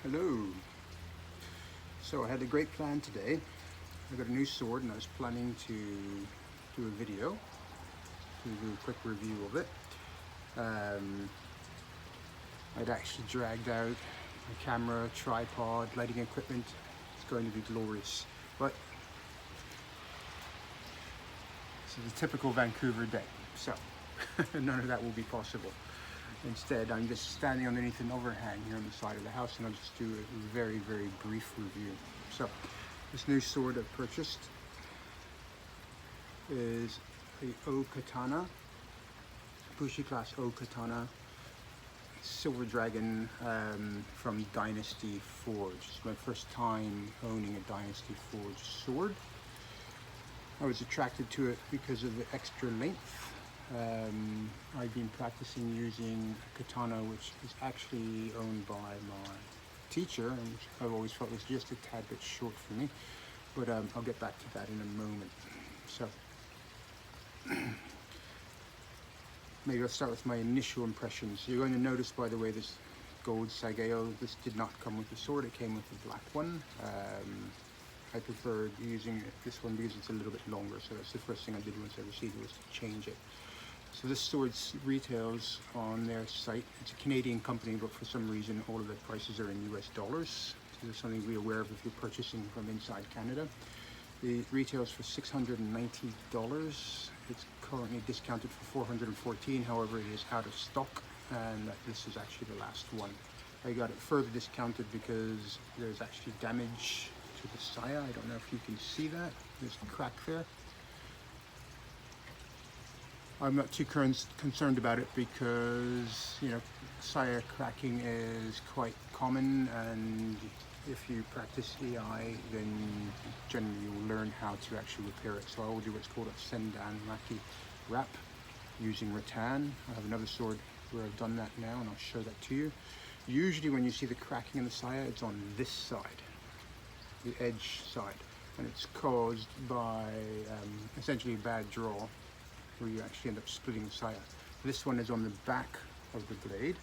Hello. So I had a great plan today. I got a new sword and I was planning to do a video, to do a quick review of it. I'd actually dragged out my camera, tripod, lighting equipment. It's going to be glorious. But this is a typical Vancouver day, so none of that will be possible. Instead, I'm just standing underneath an overhang here on the side of the house, and I'll just do a very, very brief review. So, this new sword I've purchased is the O-katana, Bushi class O-katana, silver dragon from Dynasty Forge. It's my first time owning a Dynasty Forge sword. I was attracted to it because of the extra length. I've been practicing using a katana which is actually owned by my teacher, and which I've always felt was just a tad bit short for me, but I'll get back to that in a moment. So maybe I'll start with my initial impressions. You're going to notice, by the way, this gold sageo, this did not come with the sword, it came with the black one. I preferred using this one because it's a little bit longer, so that's the first thing I did once I received it, was to change it. So this sword retails on their site. It's a Canadian company, but for some reason all of the prices are in US dollars. So there's something to be aware of if you're purchasing from inside Canada. It retails for $690. It's currently discounted for $414. However, it is out of stock, and this is actually the last one. I got it further discounted because there's actually damage to the saya. I don't know if you can see that. There's a crack there. I'm not too concerned about it because, you know, saya cracking is quite common, and if you practice EI, then generally you'll learn how to actually repair it. So I will do what's called a sendan maki wrap using rattan. I have another sword where I've done that now, and I'll show that to you. Usually when you see the cracking in the saya, it's on this side, the edge side, and it's caused by essentially a bad draw, where you actually end up splitting the saya. This one is on the back of the blade,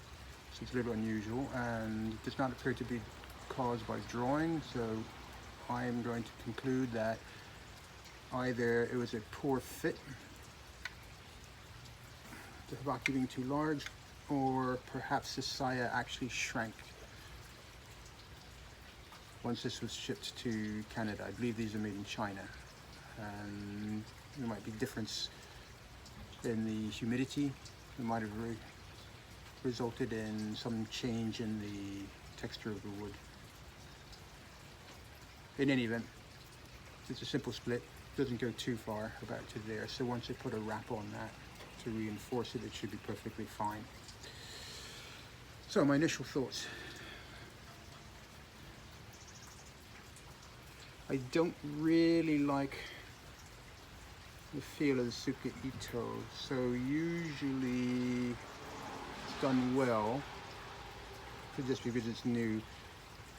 so it's a little unusual, and it does not appear to be caused by drawing, so I'm going to conclude that either it was a poor fit, the habaki being too large, or perhaps the saya actually shrank once this was shipped to Canada. I believe these are made in China, and there might be a difference in the humidity. It might have resulted in some change in the texture of the wood. In any event, it's a simple split, doesn't go too far, about to there, so once I put a wrap on that to reinforce it, it should be perfectly fine. So my initial thoughts. I don't really like the feel of the tsuka ito, so usually it's done well, but just because it's new,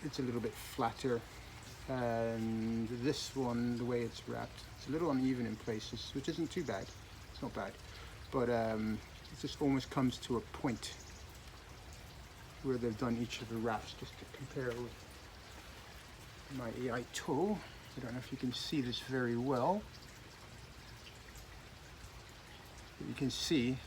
it's a little bit flatter. And this one, the way it's wrapped, it's a little uneven in places, which isn't too bad. It's not bad, but it just almost comes to a point where they've done each of the wraps, just to compare it with my iaito. I don't know if you can see this very well. You can see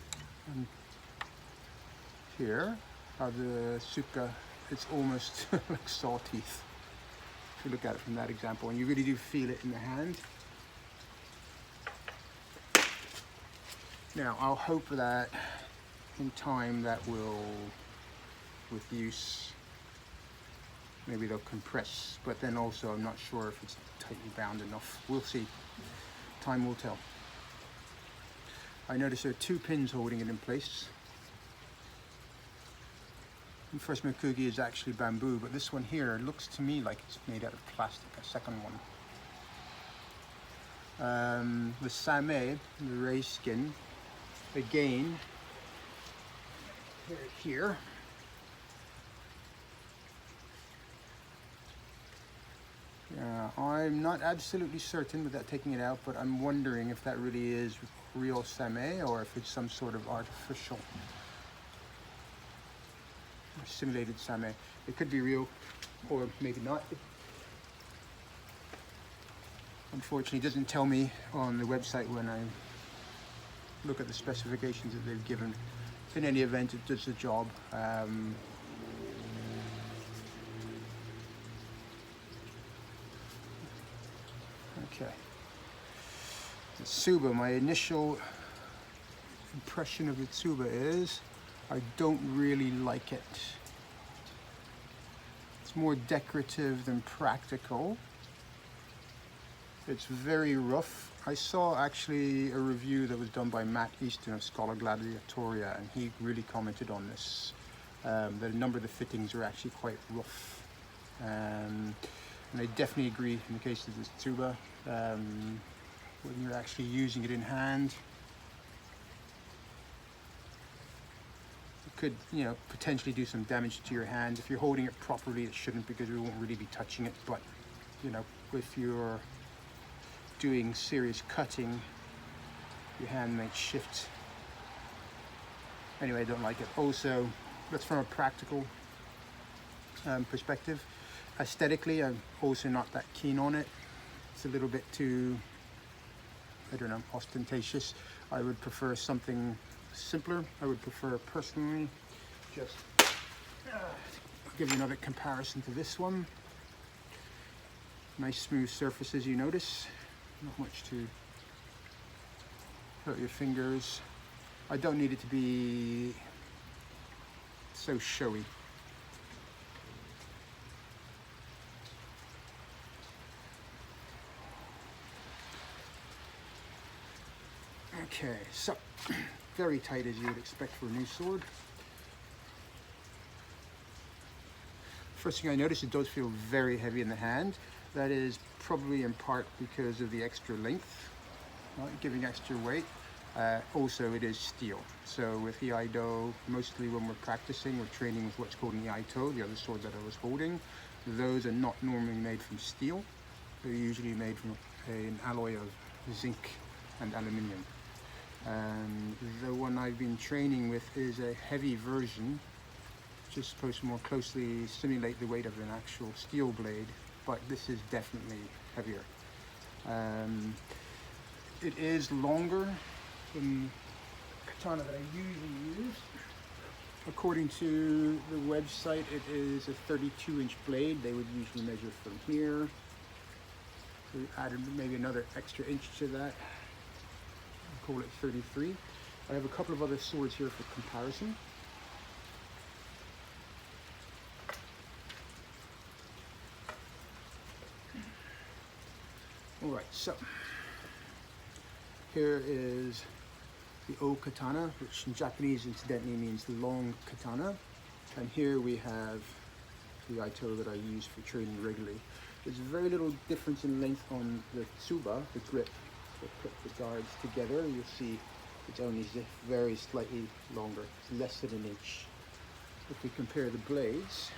here how the tsuka, it's almost like saw teeth, if you look at it from that example, and you really do feel it in the hand. Now I'll hope that in time that will, with use, maybe they'll compress, but then also I'm not sure if it's tightly bound enough. We'll see. Time will tell. I notice there are two pins holding it in place. The first Mikugi is actually bamboo, but this one here looks to me like it's made out of plastic, a second one. The same, the ray skin, again, here. I'm not absolutely certain without taking it out, but I'm wondering if that really is real same or if it's some sort of artificial. simulated same. It could be real, or maybe not. Unfortunately, it doesn't tell me on the website when I look at the specifications that they've given. In any event, it does the job. Okay. The Tsuba, my initial impression of the Tsuba is I don't really like it. It's more decorative than practical. It's very rough. I saw actually a review that was done by Matt Easton of Scholar Gladiatoria, and he really commented on this. That a number of the fittings are actually quite rough. And I definitely agree in the case of this Tsuba. When you're actually using it in hand, it could, you know, potentially do some damage to your hand. If you're holding it properly, it shouldn't, because we won't really be touching it. But, you know, if you're doing serious cutting, your hand might shift. Anyway, I don't like it. Also, that's from a practical perspective. Aesthetically, I'm also not that keen on it. It's a little bit too, I don't know, ostentatious. I would prefer something simpler. I would prefer, personally, just I'll give you another comparison to this one. Nice smooth surfaces, you notice. Not much to hurt your fingers. I don't need it to be so showy. Okay, so very tight as you would expect for a new sword. First thing I notice, it does feel very heavy in the hand. That is probably in part because of the extra length, right, giving extra weight. Also, it is steel. So with iaito, mostly when we're practicing, we're training with what's called an iaito, the other sword that I was holding. Those are not normally made from steel. They're usually made from an alloy of zinc and aluminium. The one I've been training with is a heavy version, which is supposed to more closely simulate the weight of an actual steel blade, but this is definitely heavier. It is longer than the katana that I usually use. According to the website, it is a 32-inch blade. They would usually measure from here. So we added maybe another extra inch to that. Call it 33. I have a couple of other swords here for comparison. All right, so here is the O-katana, which in Japanese incidentally means long katana. And here we have the iaito that I use for training regularly. There's very little difference in length on the tsuba, the grip. So put the guards together, you'll see it's only very slightly longer. It's less than an inch. If we compare the blades,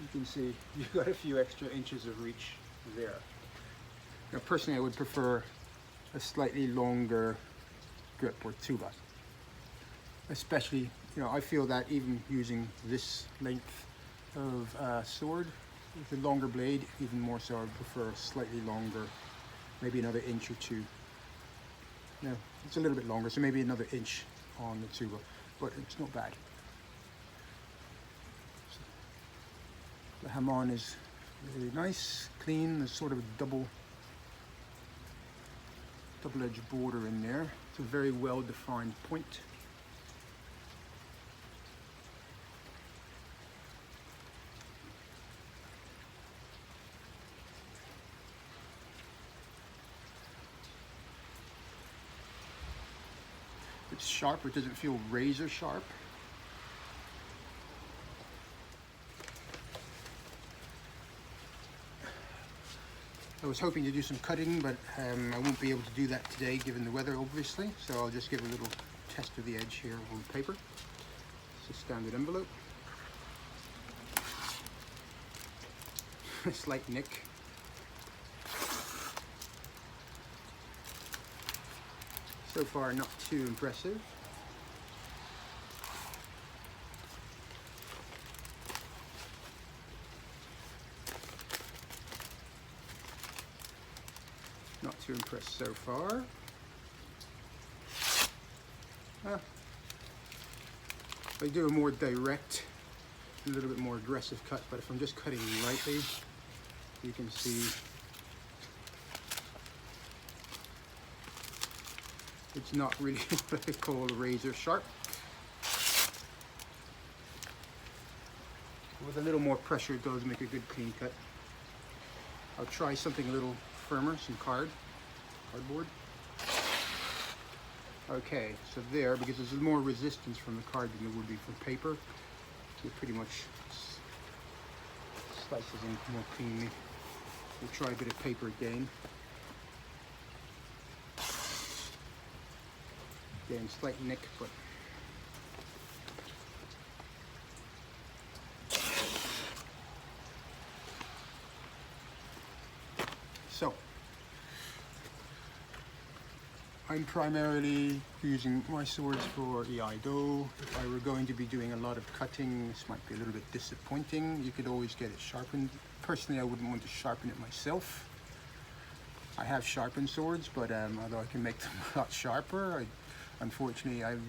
you can see you've got a few extra inches of reach there. Now personally, I would prefer a slightly longer grip or tsuba. Especially, you know, I feel that even using this length of sword, with a longer blade, even more so, I would prefer slightly longer, maybe another inch or two. No, it's a little bit longer, so maybe another inch on the tsuba, but it's not bad. So the Hamon is really nice, clean. There's sort of a double-edged border in there. It's a very well-defined point. It's sharp, it doesn't feel razor sharp. I was hoping to do some cutting, but I won't be able to do that today given the weather, obviously. So I'll just give a little test of the edge here on paper. It's a standard envelope. A slight nick. So far, not too impressive. too impressed so far. I do a more direct, a little bit more aggressive cut, but if I'm just cutting lightly, you can see it's not really what I call razor sharp. With a little more pressure, it does make a good clean cut. I'll try something a little firmer, some cardboard. Okay, so there, because there's more resistance from the card than there would be from paper, it pretty much slices in more cleanly. We'll try a bit of paper again. Again, slight nick, but so I'm primarily using my swords for iaito. If I were going to be doing a lot of cutting, this might be a little bit disappointing. You could always get it sharpened. Personally, I wouldn't want to sharpen it myself. I have sharpened swords, but although I can make them a lot sharper, unfortunately, I'm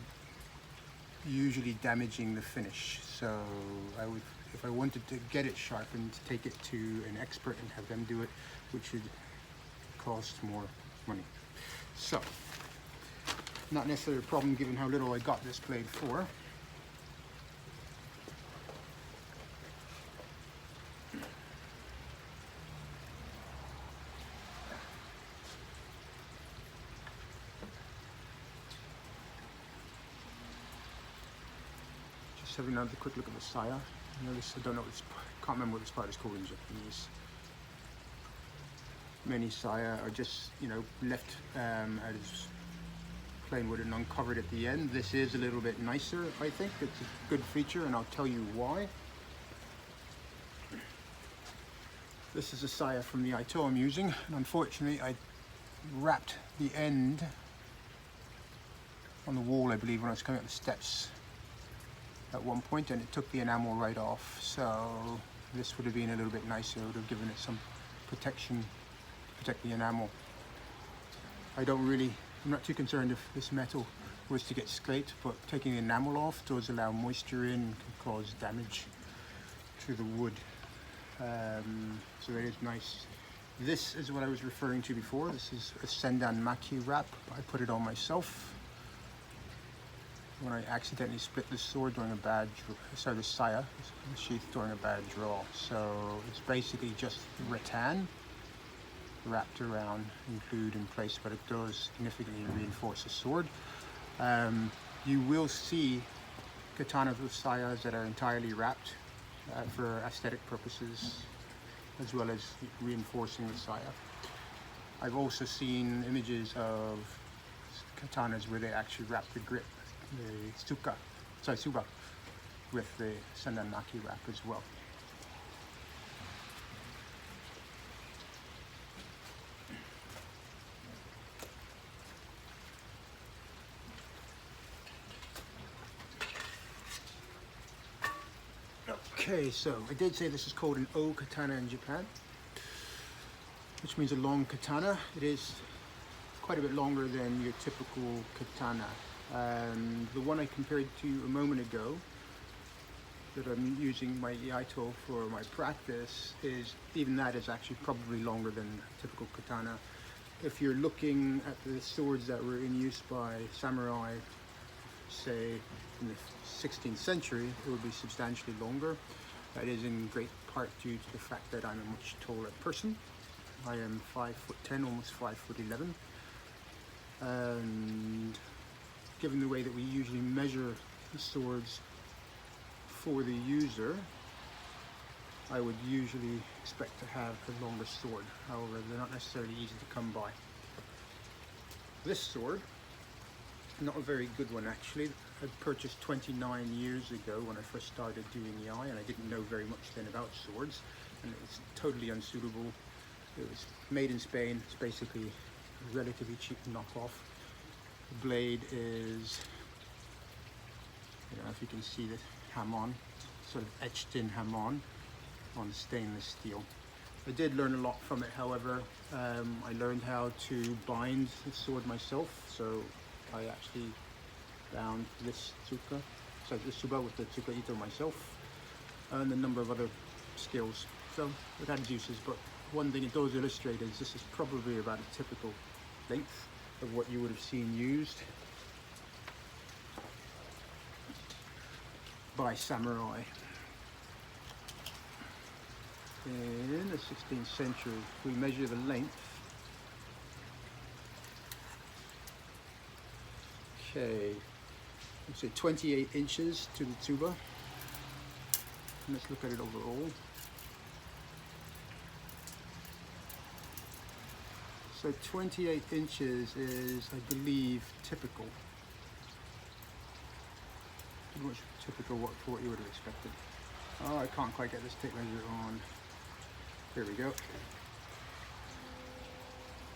usually damaging the finish. So I would, if I wanted to get it sharpened, take it to an expert and have them do it, which would cost more money. So, not necessarily a problem given how little I got this blade for. Just having another quick look at the saya. Notice, I don't know, can't remember what this part is called in Japanese. Many saya are just, you know, left as plain wood and uncovered at the end. This is a little bit nicer, I think. It's a good feature, and I'll tell you why. This is a saya from the iaito I'm using, and unfortunately I wrapped the end on the wall, I believe, when I was coming up the steps at one point, and it took the enamel right off. So this would have been a little bit nicer. It would have given it some protection, protect the enamel. I'm not too concerned if this metal was to get scraped, but taking the enamel off does allow moisture in and can cause damage to the wood. So that is nice. This is what I was referring to before. This is a sendan maki wrap. I put it on myself when I accidentally split the sword during a bad, the saya, the sheath, during a bad draw. So it's basically just rattan wrapped around and glued in place, but it does significantly reinforce the sword. You will see katanas with sayas that are entirely wrapped for aesthetic purposes, as well as reinforcing the saya. I've also seen images of katanas where they actually wrap the grip, the tsuba, with the sendan maki wrap as well. Okay, so I did say this is called an O-katana in Japan, which means a long katana. It is quite a bit longer than your typical katana. The one I compared to a moment ago, that I'm using my iaito for my practice, even that is actually probably longer than a typical katana. If you're looking at the swords that were in use by samurai, say in the 16th century, it would be substantially longer. That is in great part due to the fact that I'm a much taller person. I am 5'10", almost 5'11", and given the way that we usually measure the swords for the user, I would usually expect to have a longer sword. However, they're not necessarily easy to come by. This sword, not a very good one actually. I purchased 29 years ago when I first started doing Iai, and I didn't know very much then about swords, and it was totally unsuitable. It was made in Spain. It's basically a relatively cheap knockoff. The blade is, I don't know if you can see the Hamon, sort of etched in Hamon on stainless steel. I did learn a lot from it, however. I learned how to bind the sword myself, so I actually bound this tsuka, so this tsuba with the tsuka ito myself, and a number of other skills. So it had its uses, but one thing it does illustrate is this is probably about a typical length of what you would have seen used by samurai in the 16th century. If we measure the length, okay, let's say 28 inches to the tsuba. And let's look at it overall. So 28 inches is, I believe, typical. Pretty much typical for what you would have expected. Oh, I can't quite get this tape measure on. There we go.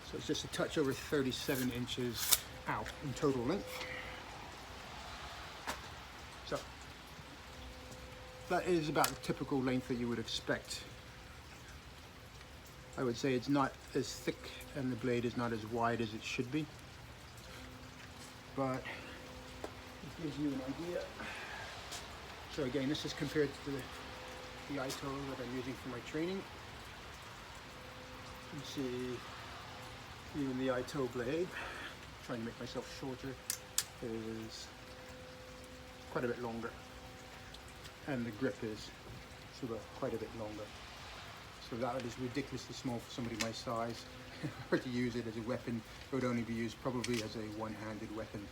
So it's just a touch over 37 inches out in total length. So that is about the typical length that you would expect. I would say it's not as thick and the blade is not as wide as it should be, but it gives you an idea. So again, this is compared to the iaito that I'm using for my training. You see, even the iaito blade, trying to make myself shorter, is quite a bit longer, and the grip is sort of quite a bit longer. So that is ridiculously small for somebody my size. Or to use it as a weapon, it would only be used probably as a one-handed weapon.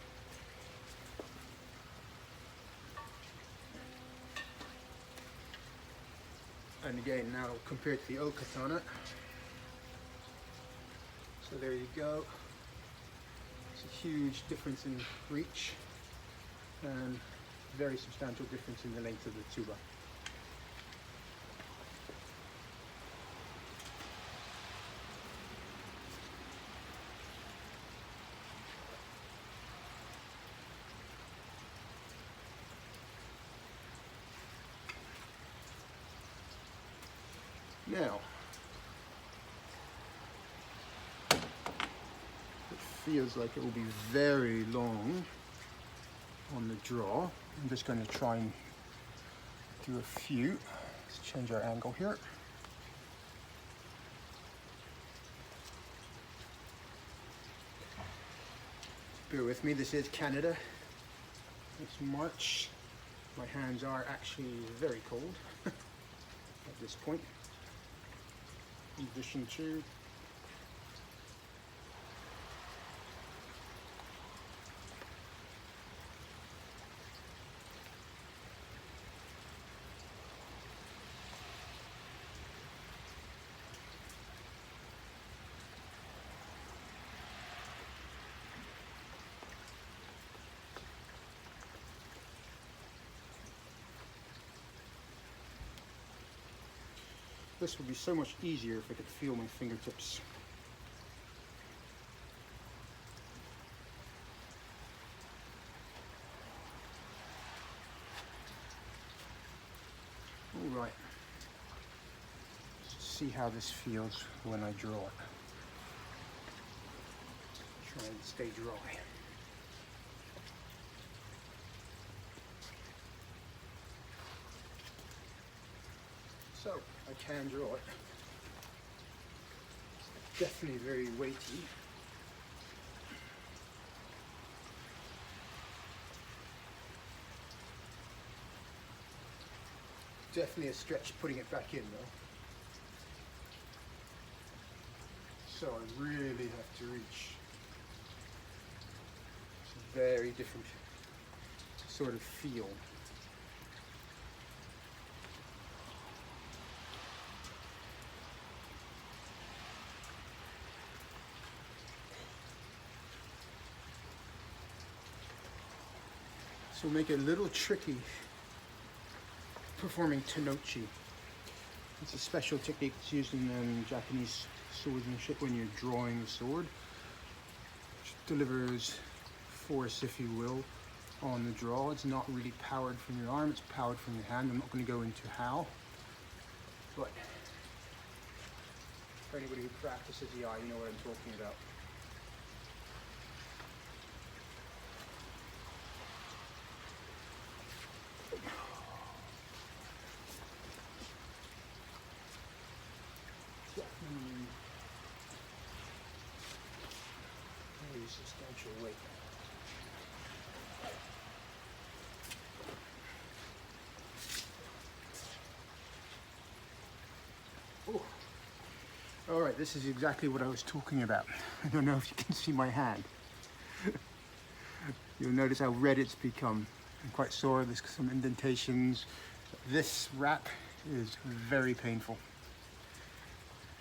And again, now compared to the O-katana. So there you go. It's a huge difference in reach and very substantial difference in the length of the tsuba. Now, it feels like it will be very long on the draw. I'm just going to try and do a few. Let's change our angle here. Bear with me, this is Canada. It's March. My hands are actually very cold at this point. In addition to this would be so much easier if I could feel my fingertips. All right, let's see how this feels when I draw it. Try and stay dry. So, I can draw it. It's definitely very weighty. Definitely a stretch putting it back in though. So I really have to reach. It's a very different sort of feel. So make it a little tricky performing tenouchi. It's a special technique that's used in Japanese swordsmanship when you're drawing the sword, which delivers force, if you will, on the draw. It's not really powered from your arm, it's powered from your hand. I'm not going to go into how, but For anybody who practices the eye, you know what I'm talking about. Very substantial weight. Oh. All right, this is exactly what I was talking about. I don't know if you can see my hand. You'll notice how red it's become. I'm quite sore, there's some indentations. This wrap is very painful.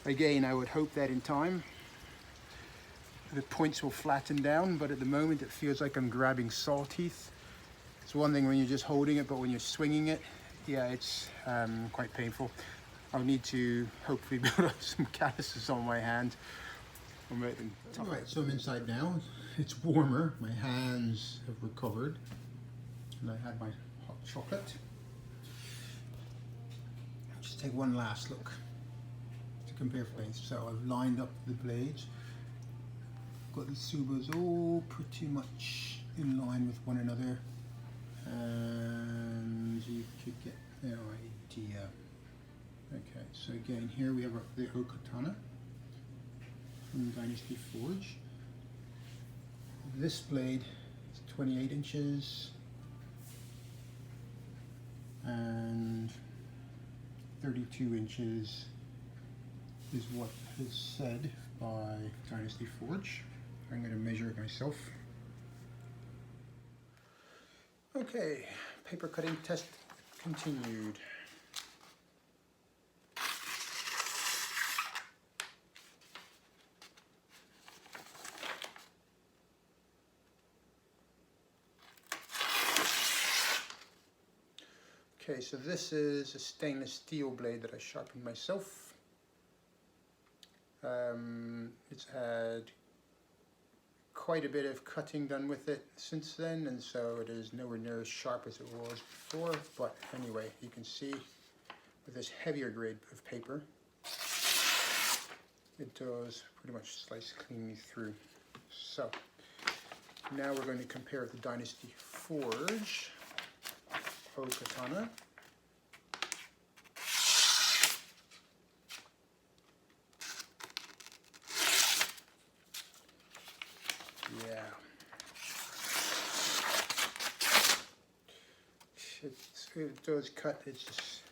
Again, I would hope that in time the points will flatten down, but at the moment it feels like I'm grabbing saw teeth. It's one thing when you're just holding it, but when you're swinging it, yeah, it's quite painful. I'll need to hopefully build up some calluses on my hand. Alright, so I'm inside now. It's warmer. My hands have recovered. And I had my hot chocolate. I'll just take one last look to compare blades. So I've lined up the blades. Got the Tsubas all pretty much in line with one another. And you could get the idea. Okay, so again, here we have the O-katana from Dynasty Forge. This blade is 28 inches and 32 inches is what is said by Dynasty Forge. I'm going to measure it myself. Okay, paper cutting test continued. Okay, so this is a stainless steel blade that I sharpened myself. It's had quite a bit of cutting done with it since then, and so it is nowhere near as sharp as it was before, but anyway, you can see with this heavier grade of paper, it does pretty much slice cleanly through. So, now we're going to compare the Dynasty Forge O-katana. Yeah. It does cut, it's just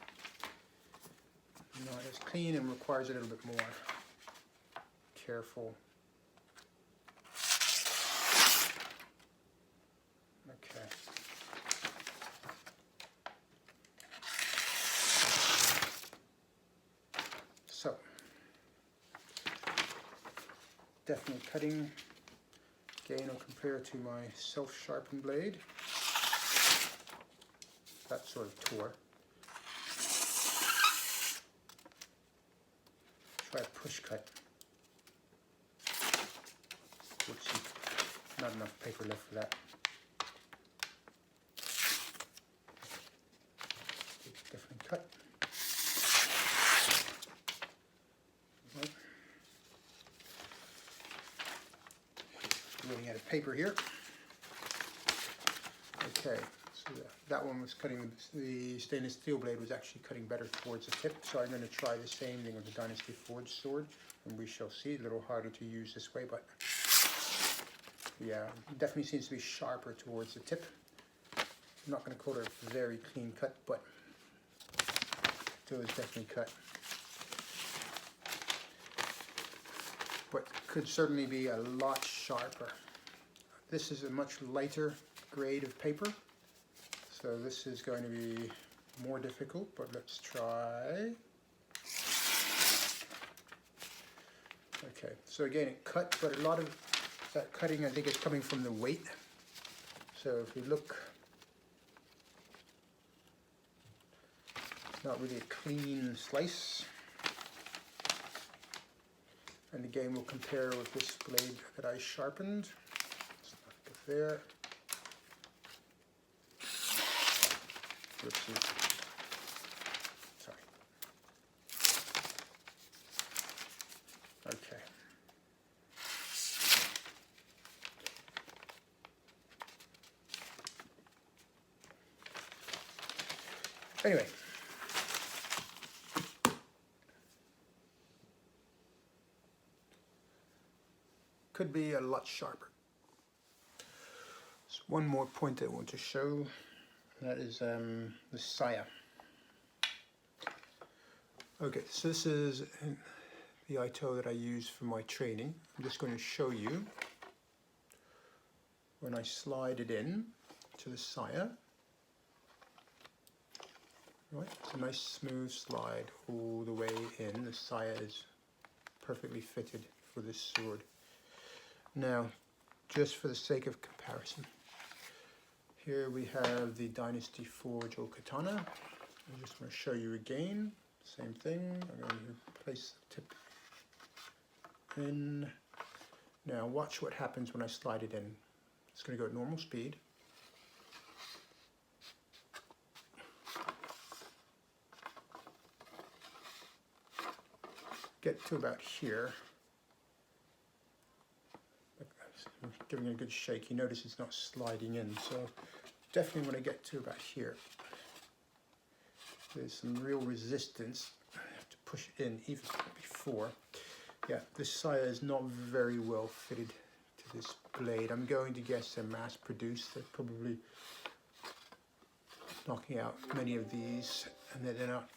not as clean and requires a little bit more careful. Okay. So, definitely cutting. Again, I'll compare it to my self-sharpened blade. That sort of tore. Try a push cut. Whoopsie, not enough paper left for that. Definitely cut. Right. Running out of paper here. Okay, so that one was cutting, the stainless steel blade was actually cutting better towards the tip, so I'm going to try the same thing with the Dynasty Forge sword, and we shall see. A little harder to use this way, but yeah, it definitely seems to be sharper towards the tip. I'm not going to call it a very clean cut, but it was definitely cut. But could certainly be a lot sharper. This is a much lighter grade of paper, so this is going to be more difficult, but let's try. Okay, so again it cut, but a lot of that cutting I think is coming from the weight. So if we look, it's not really a clean slice. And again, we'll compare with this blade that I sharpened. Let's not go there. Whoopsie. Sorry. Anyway. Could be a lot sharper. So one more point I want to show, that is the saya. Okay, so this is the iaito that I use for my training. I'm just going to show you when I slide it in to the saya. Right, it's a nice smooth slide all the way in. The saya is perfectly fitted for this sword. Now, just for the sake of comparison, here we have the Dynasty Forge O-katana. I just want to show you again. Same thing. I'm going to place the tip in. Now, watch what happens when I slide it in. It's going to go at normal speed. Get to about here. I'm giving it a good shake. You notice it's not sliding in, so definitely when I get to about here, there's some real resistance. I have to push it in even before. Yeah, this saya is not very well fitted to this blade. I'm going to guess they're mass produced. They're probably knocking out many of these, and they're not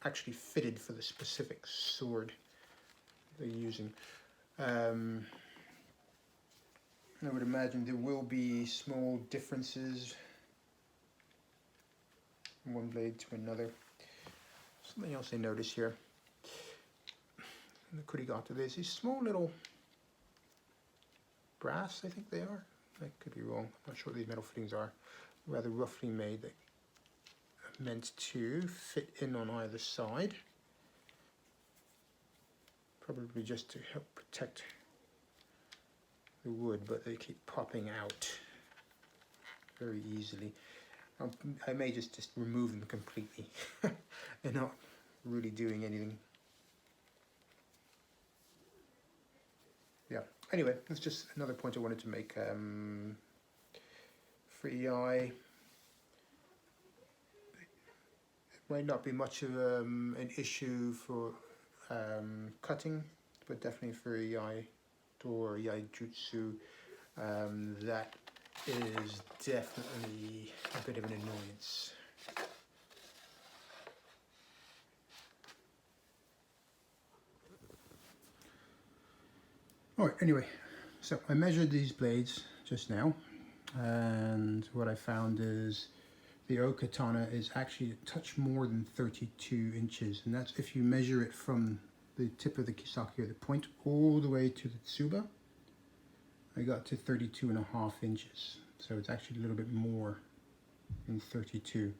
actually fitted for the specific sword they're using. I would imagine there will be small differences from one blade to another. Something else I notice here. In the kurigata, there's these small little brass, I think they are. I could be wrong. I'm not sure what these metal fittings are. Rather roughly made. They're meant to fit in on either side. Probably just to help protect the wood, but they keep popping out very easily. I may just remove them completely. They're not really doing anything. Yeah, anyway, that's just another point I wanted to make. For EI, it might not be much of an issue for cutting, but definitely for EI or iaijutsu, that is definitely a bit of an annoyance. Alright, anyway, so I measured these blades just now, and what I found is the O-katana is actually a touch more than 32 inches, and that's if you measure it from the tip of the kisaki or the point all the way to the tsuba. I got to 32.5 inches, so it's actually a little bit more than 32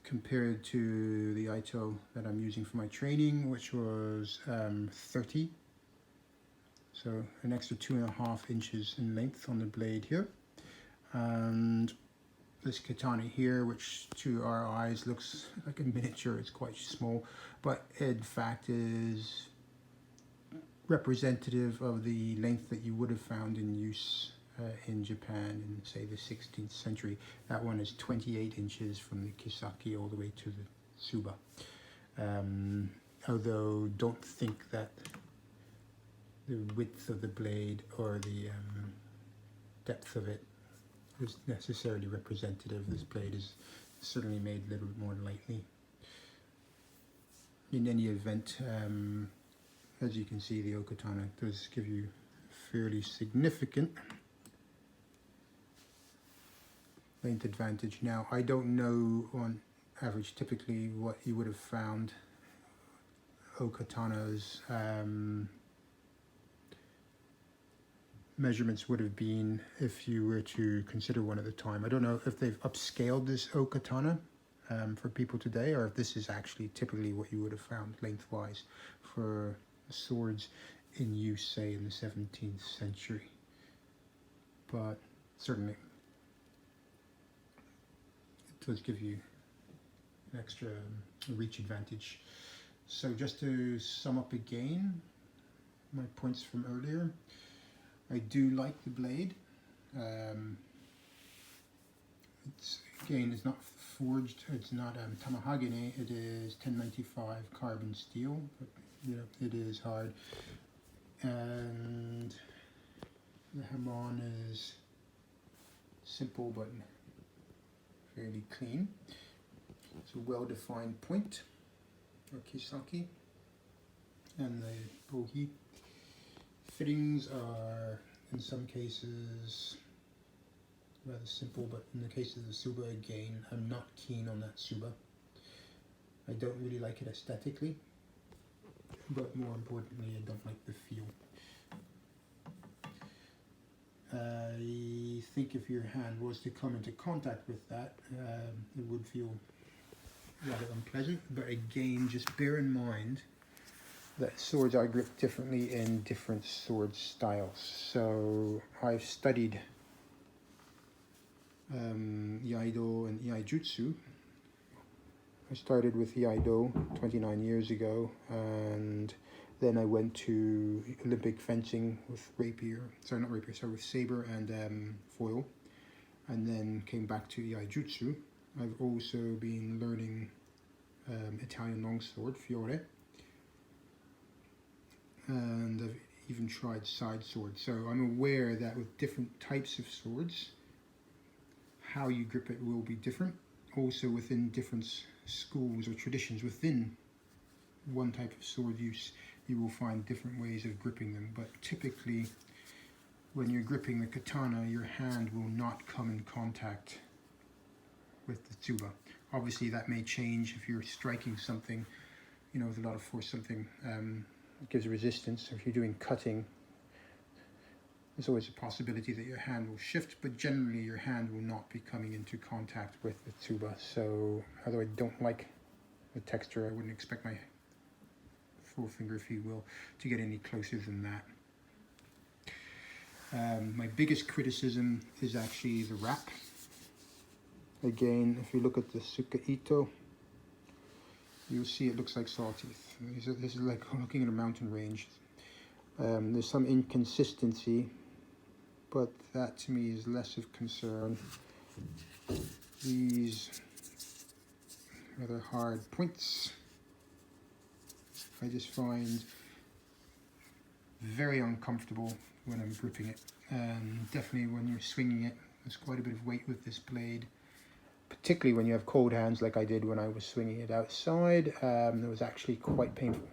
compared to the iaito that I'm using for my training, which was 30. So an extra 2.5 inches in length on the blade here. And this katana here, which to our eyes looks like a miniature, it's quite small, but in fact is representative of the length that you would have found in use in Japan in, say, the 16th century. That one is 28 inches from the kisaki all the way to the tsuba. Although don't think that the width of the blade or the depth of it is necessarily representative. This blade is certainly made a little bit more lightly. In any event, as you can see, the O-katana does give you fairly significant length advantage. Now, I don't know on average typically what you would have found O-katanas measurements would have been if you were to consider one at the time. I don't know if they've upscaled this O-katana for people today, or if this is actually typically what you would have found lengthwise for swords in use, say, in the 17th century. But certainly it does give you an extra reach advantage. So just to sum up again my points from earlier, I do like the blade. It's not forged. It's not tamahagane. It is 1095 carbon steel, but you know it is hard. And the Hamon is simple but fairly clean. It's a well-defined point, or kisaki, and the bohi fittings are in some cases rather simple, but in the case of the Tsuba, again, I'm not keen on that Tsuba. I don't really like it aesthetically, but more importantly, I don't like the feel. I think if your hand was to come into contact with that, it would feel rather unpleasant, but again, just bear in mind that swords are gripped differently in different sword styles. So I've studied iaito and iaijutsu. I started with iaito 29 years ago, and then I went to Olympic fencing with with saber and foil, and then came back to iaijutsu. I've also been learning Italian longsword, fiore, and I've even tried side swords. So I'm aware that with different types of swords, how you grip it will be different. Also within different schools or traditions within one type of sword use, you will find different ways of gripping them. But typically, when you're gripping the katana, your hand will not come in contact with the tsuba. Obviously that may change if you're striking something, you know, with a lot of force, something gives resistance. If you're doing cutting, there's always a possibility that your hand will shift, but generally your hand will not be coming into contact with the tsuba. So although I don't like the texture, I wouldn't expect my forefinger, if you will, to get any closer than that. My biggest criticism is actually the wrap. Again, if you look at the tsuka ito, you'll see it looks like saw teeth. This is like looking at a mountain range. There's some inconsistency, but that to me is less of concern. These rather hard points, I just find very uncomfortable when I'm gripping it. Definitely when you're swinging it, there's quite a bit of weight with this blade. Particularly when you have cold hands like I did when I was swinging it outside, it was actually quite painful.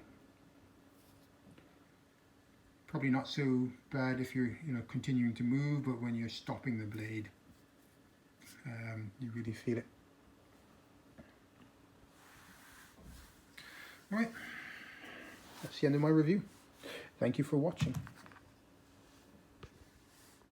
Probably not so bad if you're continuing to move, but when you're stopping the blade, you really feel it. Alright, that's the end of my review. Thank you for watching.